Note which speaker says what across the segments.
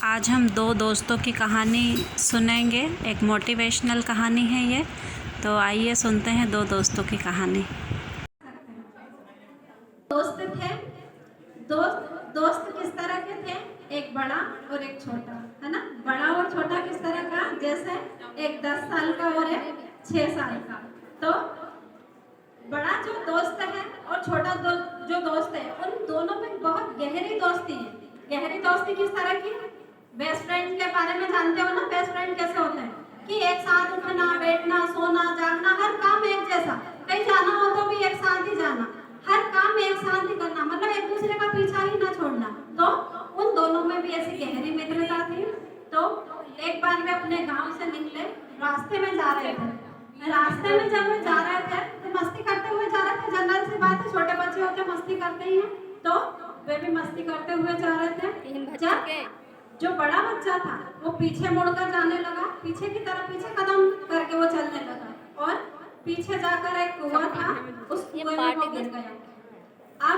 Speaker 1: आज हम दो दोस्तों की कहानी सुनेंगे। एक मोटिवेशनल कहानी है ये, तो आइए सुनते हैं दो दोस्तों की कहानी।
Speaker 2: दोस्त थे। दोस्त दोस्त किस तरह के थे? एक बड़ा और एक छोटा, है ना। बड़ा और छोटा किस तरह का? जैसे एक 10 साल का और एक 6 साल का। तो बड़ा जो दोस्त है और छोटा जो दोस्त है, उन दोनों में बहुत गहरी दोस्ती है। गहरी दोस्ती किस तरह की? बेस्ट फ्रेंड के बारे में जानते हो ना। बेस्ट फ्रेंड कैसे होते हैं कि एक साथ उठना बैठना सोना जागना, हर काम एक जैसा। कहीं जाना हो तो भी एक साथ ही जाना, हर काम एक साथ ही करना, मतलब एक दूसरे का पीछा ही ना छोड़ना। तो उन दोनों में भी ऐसी गहरी मित्रता थी। तो एक बार वे अपने गांव से निकले, रास्ते में जा रहे थे। रास्ते में जब वो जा रहे थे तो मस्ती करते हुए जा रहे थे। जनरल सी बात है, छोटे बच्चे होते मस्ती करते ही हैं। तो वे भी मस्ती करते हुए जा रहे थे। जब जो बड़ा बच्चा था वो पीछे मुड़कर जाने लगा, पीछे की तरफ पीछे कदम करके वो चलने लगा और पीछे जाकर एक कुआं था, उस कुएं में वो गिर गया। अब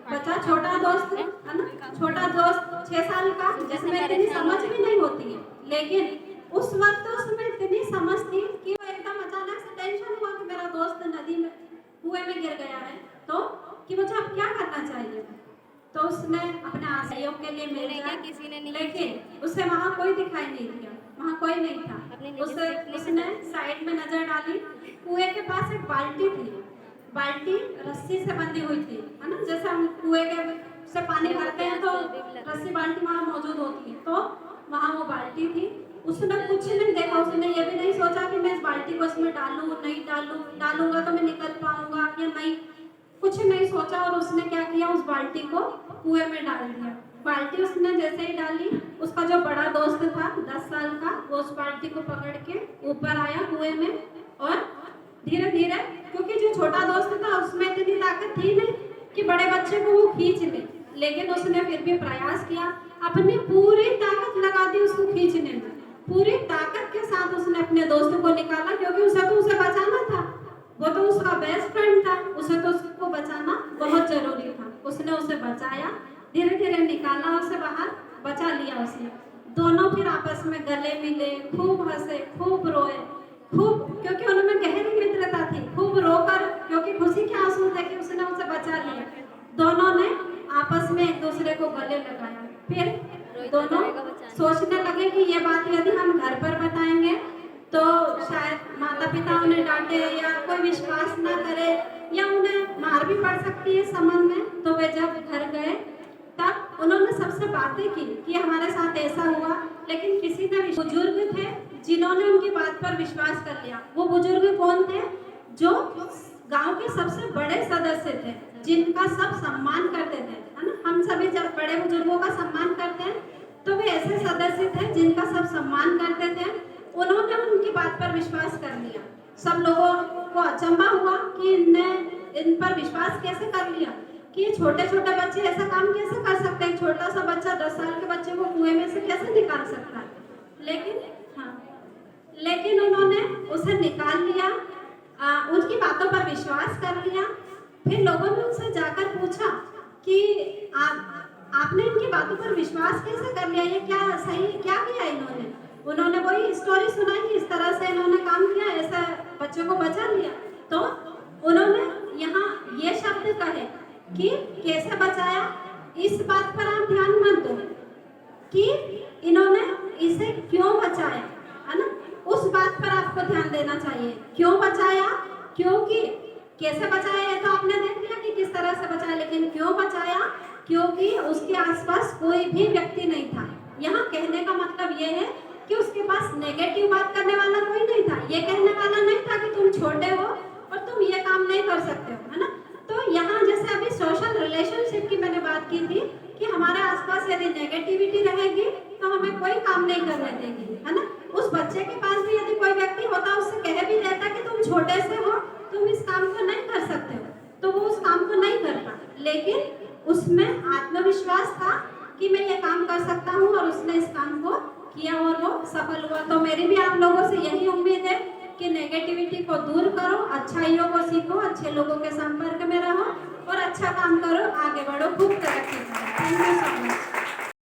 Speaker 2: बच्चा छोटा दोस्त है ना, छोटा दोस्त 6 साल का, जिसमें इतनी समझ भी नहीं होती है, लेकिन उस वक्त उसमें इतनी समझ थी कि वो एकदम अचानक से टेंशन हुआ कि मेरा दोस्त नदी में कुएं में गिर गया है, तो कि मुझे अब क्या करना चाहिए। तो उसने अपने सहयोग के लिए मिल गया, लेकिन उसे वहाँ कोई दिखाई नहीं दिया, वहाँ कोई नहीं था। उसने साइड में नजर डाली, कुएं के पास एक बाल्टी थी। बाल्टी रस्सी से बंधी हुई थी, है ना। जैसे हम कुएं के से पानी भरते हैं तो रस्सी बाल्टी वहाँ मौजूद होती है, तो वहाँ वो बाल्टी थी। उसने कुछ नहीं देखा, उसने ये भी नहीं सोचा कि मैं इस बाल्टी को इसमें डालूं नहीं डालूं, डालूंगा तो मैं निकल पाऊंगा या नहीं, कुछ नहीं सोचा। और उसने क्या किया, उस बाल्टी को कुएं में डाल दिया। बाल्टी उसने जैसे ही डाली, उसका जो बड़ा दोस्त था 10 साल का, वो उस बाल्टी को पकड़ के ऊपर आया कुएं में, और धीरे धीरे, क्योंकि जो छोटा दोस्त था उसमें इतनी ताकत थी नहीं कि बड़े बच्चे को वो खींच ले, लेकिन उसने फिर भी प्रयास किया, अपनी पूरी ताकत लगा दी उसको खींचने में। पूरी ताकत के साथ उसने अपने दोस्त को निकाला, क्योंकि उसे बचाना था। वो तो उसका बेस्ट फ्रेंड था, उसे तो उसको बचाना बहुत जरूरी था। उसने उसे बचाया, धीरे धीरे निकाला उसे बाहर, बचा लिया उसने। दोनों फिर आपस में गले मिले, खूब हंसे, खूब रोए, खूब, क्योंकि उनमें गहरी मित्रता थी। खूब रोकर, क्योंकि खुशी के आंसू थे कि उसने उसे बचा लिया। दोनों ने आपस में एक दूसरे को गले लगाया। फिर दोनों सोचने लगे कि ये बात यदि हम घर पर बताएंगे तो शायद माता पिता उन्हें डांटे या कोई विश्वास ना करे या उन्हें मार भी पड़ सकती है संबंध में। तो वे जब घर गए तब उन्होंने सबसे बातें की कि हमारे साथ ऐसा हुआ, लेकिन किसी ने, बुजुर्ग थे जिन्होंने उनकी बात पर विश्वास कर लिया। वो बुजुर्ग कौन थे? जो गांव के सबसे बड़े सदस्य थे, जिनका सब सम्मान करते थे, है ना। हम सभी जब बड़े बुजुर्गों का सम्मान करते हैं, तो वे ऐसे सदस्य थे जिनका सब सम्मान करते थे। उन्होंने उनकी बात पर विश्वास कर लिया। सब लोगों को अचंभा हुआ कि इन पर विश्वास कैसे कर लिया, कि छोटे छोटे बच्चे ऐसा काम कैसे कर सकते हैं। छोटा सा बच्चा 10 साल के बच्चे को कुएं में से कैसे निकाल सकता है। लेकिन उन्होंने उसे निकाल लिया, उनकी बातों पर विश्वास कर लिया। फिर लोगों ने उनसे जाकर पूछा कि आपने इनकी बातों पर विश्वास कैसे कर लिया, ये क्या सही क्या किया इन्होंने। उन्होंने वही स्टोरी सुनाई कि इस तरह से इन्होंने काम किया, ऐसा बच्चों को बचा लिया। तो उन्होंने यहाँ ये शब्द कहे कि कैसे बचाया, इस बात पर आप ध्यान मत दो कि इन्होंने इसे क्यों बचाया, है ना। उस बात पर आपको ध्यान देना चाहिए, क्यों बचाया, क्योंकि कैसे बचाया ये तो आपने देख लिया कि किस तरह से बचाया, लेकिन क्यों बचाया, क्योंकि उसके आसपास कोई भी व्यक्ति नहीं था। यहाँ कहने का मतलब ये है कि उसके पास नेगेटिव बात करने वाला कोई नहीं था। ये कहने वाला नहीं था कि तुम छोटे हो और तुम ये काम नहीं कर सकते हो, है ना। तो यहाँ जैसे अभी सोशल रिलेशनशिप की मैंने बात की थी कि हमारे आसपास यदि नेगेटिविटी रहेगी तो हमें कोई काम नहीं करने देगी, है ना। उस बच्चे के पास भी यदि कोई व्यक्ति होता, उससे कह भी देता कि तुम छोटे से हो, तुम इस काम को नहीं कर सकते हो, तो वो उस काम को नहीं करता। लेकिन उसमें आत्मविश्वास था कि मैं ये काम कर सकता हूँ, और उसने इस काम को किया और वो सफल हुआ। तो मेरी भी आप लोगों से यही उम्मीद है कि नेगेटिविटी को दूर करो, अच्छाइयों को सीखो, अच्छे लोगों के संपर्क में रहो और अच्छा काम करो, आगे बढ़ो, खूब तरक्की करो। Thank you so much.